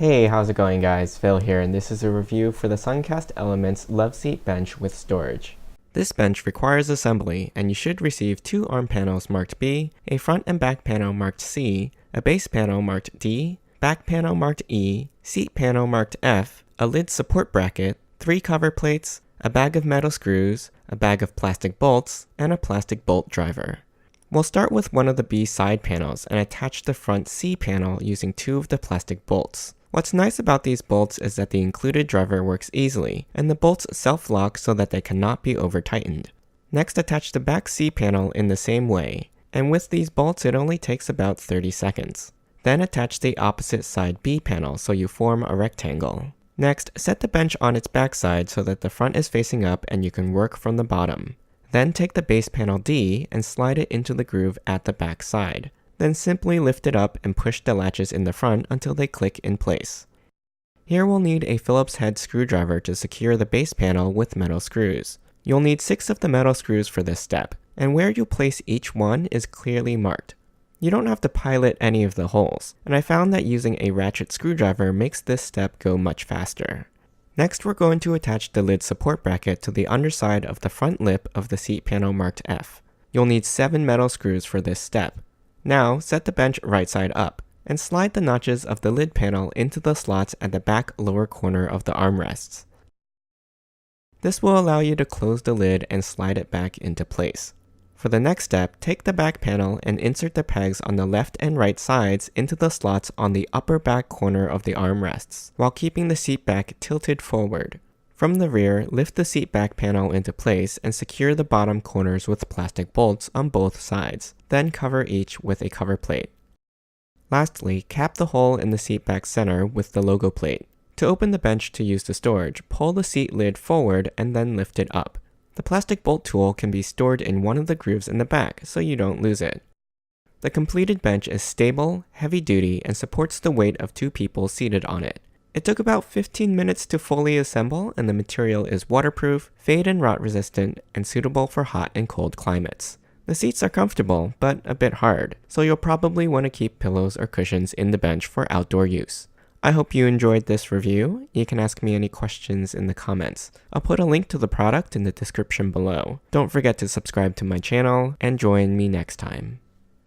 Hey, how's it going guys? Phil here, and this is a review for the Suncast Elements Loveseat bench with storage. This bench requires assembly, and you should receive two arm panels marked B, a front and back panel marked C, a base panel marked D, back panel marked E, seat panel marked F, a lid support bracket, 3 cover plates, a bag of metal screws, a bag of plastic bolts, and a plastic bolt driver. We'll start with one of the B side panels and attach the front C panel using 2 of the plastic bolts. What's nice about these bolts is that the included driver works easily, and the bolts self-lock so that they cannot be over-tightened. Next, attach the back C panel in the same way, and with these bolts it only takes about 30 seconds. Then attach the opposite side B panel so you form a rectangle. Next, set the bench on its backside so that the front is facing up and you can work from the bottom. Then take the base panel D and slide it into the groove at the back side. Then simply lift it up and push the latches in the front until they click in place. Here we'll need a Phillips head screwdriver to secure the base panel with metal screws. You'll need 6 of the metal screws for this step, and where you place each one is clearly marked. You don't have to pilot any of the holes, and I found that using a ratchet screwdriver makes this step go much faster. Next, we're going to attach the lid support bracket to the underside of the front lip of the seat panel marked F. You'll need 7 metal screws for this step. Now, set the bench right side up, and slide the notches of the lid panel into the slots at the back lower corner of the armrests. This will allow you to close the lid and slide it back into place. For the next step, take the back panel and insert the pegs on the left and right sides into the slots on the upper back corner of the armrests, while keeping the seat back tilted forward. From the rear, lift the seat back panel into place and secure the bottom corners with plastic bolts on both sides, then cover each with a cover plate. Lastly, cap the hole in the seat back center with the logo plate. To open the bench to use the storage, pull the seat lid forward and then lift it up. The plastic bolt tool can be stored in one of the grooves in the back so you don't lose it. The completed bench is stable, heavy-duty, and supports the weight of 2 people seated on it. It took about 15 minutes to fully assemble, and the material is waterproof, fade and rot resistant, and suitable for hot and cold climates. The seats are comfortable, but a bit hard, so you'll probably want to keep pillows or cushions in the bench for outdoor use. I hope you enjoyed this review. You can ask me any questions in the comments. I'll put a link to the product in the description below. Don't forget to subscribe to my channel, and join me next time.